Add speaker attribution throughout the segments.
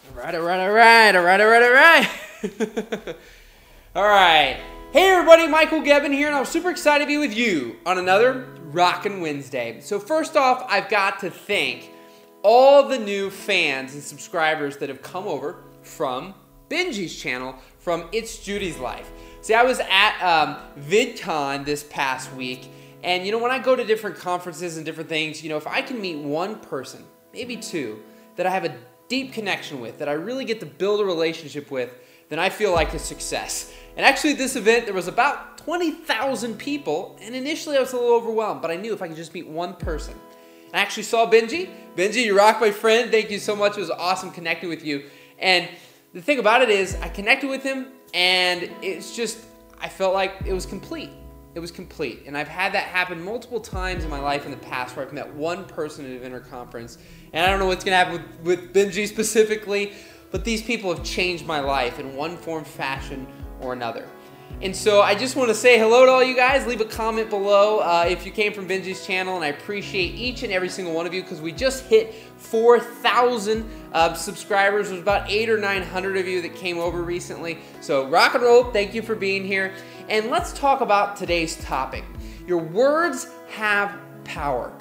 Speaker 1: All right. All right. Hey everybody, Michael Gebben here, and I'm super excited to be with you on another Rockin' Wednesday. So first off, I've got to thank all the new fans and subscribers that have come over from Benji's channel, from It's Judy's Life. See, I was at VidCon this past week, and you know, when I go to different conferences and different things, you know, if I can meet one person, maybe two, that I have a deep connection with, that I really get to build a relationship with, then I feel like a success. And actually at this event, there was about 20,000 people, and initially I was a little overwhelmed, but I knew if I could just meet one person. I actually saw Benji. Benji, you rock, my friend. Thank you so much. It was awesome connecting with you. And the thing about it is, I connected with him, and it's just, I felt like it was complete. It was complete. And I've had that happen multiple times in my life in the past where I've met one person at an event or conference. And I don't know what's going to happen with Benji specifically, but these people have changed my life in one form, fashion, or another. And so I just want to say hello to all you guys. Leave a comment below if you came from Benji's channel, and I appreciate each and every single one of you because we just hit 4,000 subscribers. There's about 800 or 900 of you that came over recently. So rock and roll, thank you for being here. And let's talk about today's topic. Your words have power.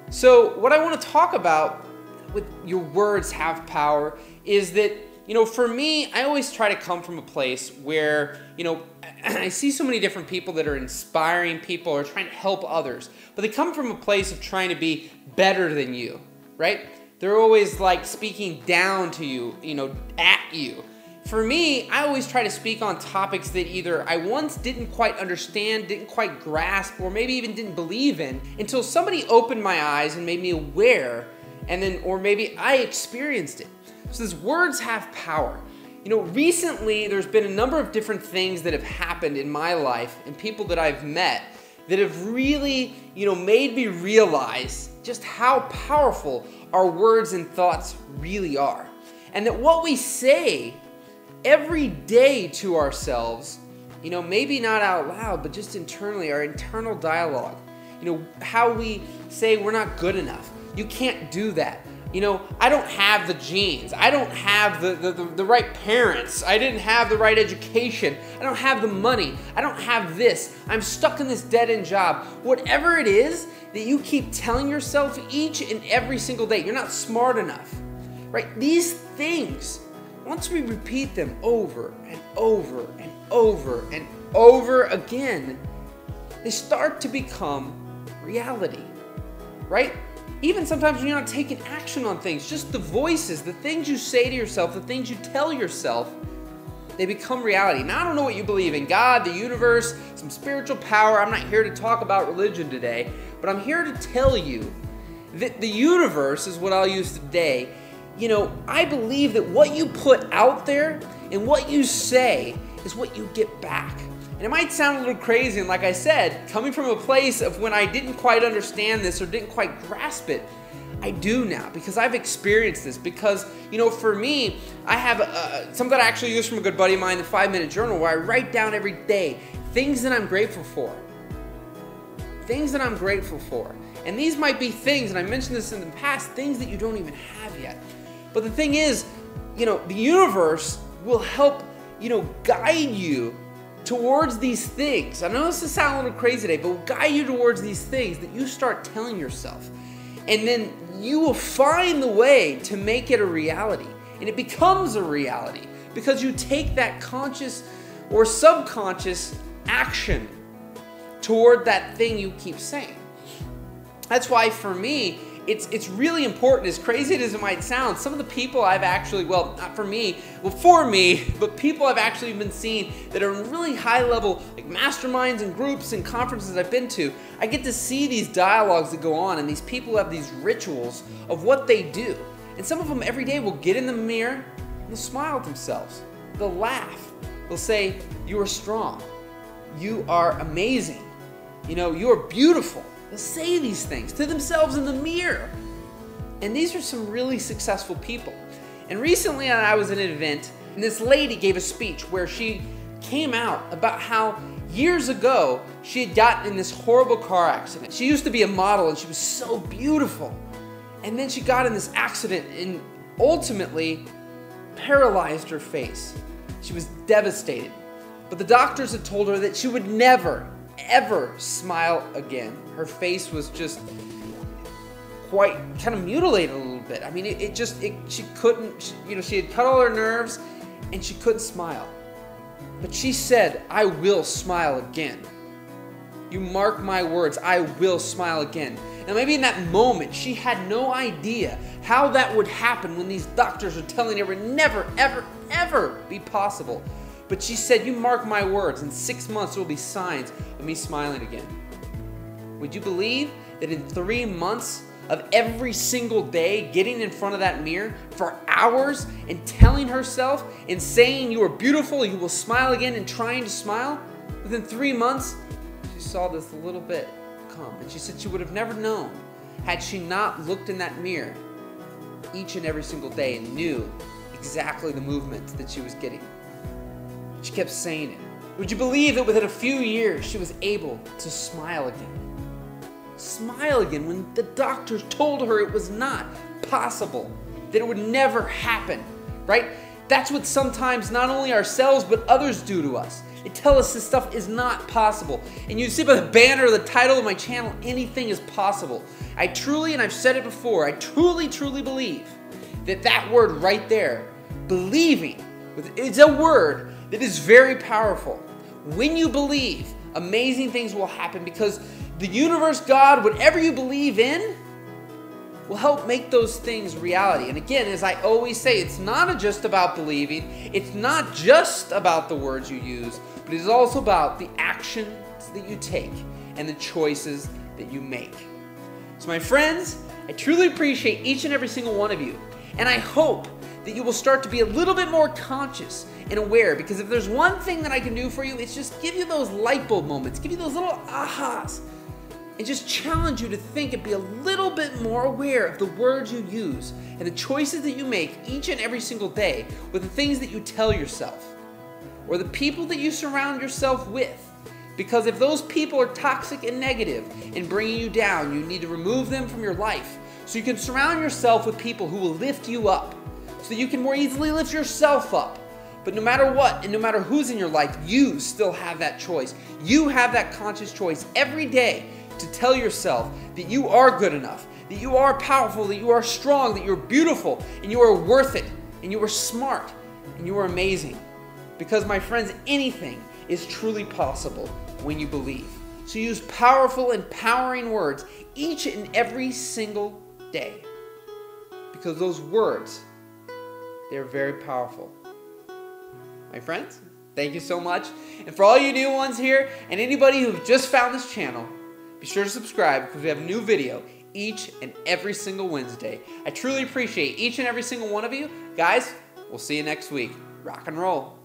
Speaker 1: So what I want to talk about with your words have power is that, you know, for me, I always try to come from a place where, you know, I see so many different people that are inspiring people or trying to help others, but they come from a place of trying to be better than you, right? They're always like speaking down to you, you know, at you. For me, I always try to speak on topics that either I once didn't quite understand, didn't quite grasp, or maybe even didn't believe in until somebody opened my eyes and made me aware, and then, or maybe I experienced it. So these words have power. You know, recently there's been a number of different things that have happened in my life and people that I've met that have really, you know, made me realize just how powerful our words and thoughts really are. And that what we say every day to ourselves, you know, maybe not out loud, but just internally, our internal dialogue. You know, how we say we're not good enough. You can't do that. You know, I don't have the genes. I don't have the right parents. I didn't have the right education. I don't have the money. I don't have this. I'm stuck in this dead-end job. Whatever it is that you keep telling yourself each and every single day, you're not smart enough, right? These things, once we repeat them over and over and over and over again, they start to become reality, right? Even sometimes when you're not taking action on things, just the voices, the things you say to yourself, the things you tell yourself, they become reality. Now, I don't know what you believe in, God, the universe, some spiritual power. I'm not here to talk about religion today, but I'm here to tell you that the universe is what I'll use today. You know, I believe that what you put out there and what you say is what you get back. And it might sound a little crazy, and like I said, coming from a place of when I didn't quite understand this or didn't quite grasp it, I do now because I've experienced this. Because, you know, for me, I have something that I actually use from a good buddy of mine, the 5-Minute Journal, where I write down every day things that I'm grateful for. Things that I'm grateful for. And these might be things, and I mentioned this in the past, things that you don't even have yet. But the thing is, you know, the universe will help, you know, guide you towards these things. I know this will sound a little crazy today, but will guide you towards these things that you start telling yourself. And then you will find the way to make it a reality. And it becomes a reality because you take that conscious or subconscious action toward that thing you keep saying. That's why for me, it's really important, as crazy as it might sound, some of the people I've actually, well, not for me, well, for me, but people I've actually been seeing that are in really high level, like masterminds and groups and conferences I've been to, I get to see these dialogues that go on, and these people have these rituals of what they do. And some of them every day will get in the mirror and they'll smile at themselves. They'll laugh. They'll say, "You are strong. You are amazing. You know, you are beautiful." They'll say these things to themselves in the mirror. And these are some really successful people. And recently I was at an event, and this lady gave a speech where she came out about how years ago she had gotten in this horrible car accident. She used to be a model and she was so beautiful. And then she got in this accident, and ultimately paralyzed her face. She was devastated. But the doctors had told her that she would never, ever smile again. Her face was just quite kind of mutilated a little bit. I mean, she couldn't, she had cut all her nerves and she couldn't smile. But she said, I will smile again. You mark my words, I will smile again. Now maybe in that moment, she had no idea how that would happen when these doctors were telling her it would never, ever, ever be possible. But she said, you mark my words, in 6 months there will be signs of me smiling again. Would you believe that in 3 months of every single day getting in front of that mirror for hours and telling herself and saying you are beautiful, you will smile again, and trying to smile, within 3 months, she saw this little bit come. And she said she would have never known had she not looked in that mirror each and every single day and knew exactly the movements that she was getting. She kept saying it. Would you believe that within a few years she was able to smile again? Smile again when the doctors told her it was not possible, that it would never happen, right? That's what sometimes not only ourselves but others do to us. They tell us this stuff is not possible. And you see by the banner or the title of my channel, anything is possible. I truly, and I've said it before, I truly, truly believe that that word right there, believing, it's a word that is very powerful. When you believe, amazing things will happen because the universe, God, whatever you believe in, will help make those things reality. And again, as I always say, it's not just about believing. It's not just about the words you use, but it is also about the actions that you take and the choices that you make. So my friends, I truly appreciate each and every single one of you. And I hope that you will start to be a little bit more conscious and aware, because if there's one thing that I can do for you, it's just give you those light bulb moments, give you those little ahas, and just challenge you to think and be a little bit more aware of the words you use and the choices that you make each and every single day with the things that you tell yourself or the people that you surround yourself with. Because if those people are toxic and negative and bringing you down, you need to remove them from your life so you can surround yourself with people who will lift you up so you can more easily lift yourself up. But no matter what and no matter who's in your life, you still have that choice. You have that conscious choice every day to tell yourself that you are good enough, that you are powerful, that you are strong, that you're beautiful, and you are worth it, and you are smart, and you are amazing. Because my friends, anything is truly possible when you believe. So use powerful, empowering words each and every single day. Because those words, they're very powerful. My friends, thank you so much. And for all you new ones here, and anybody who've just found this channel, be sure to subscribe because we have a new video each and every single Wednesday. I truly appreciate each and every single one of you. Guys, we'll see you next week. Rock and roll.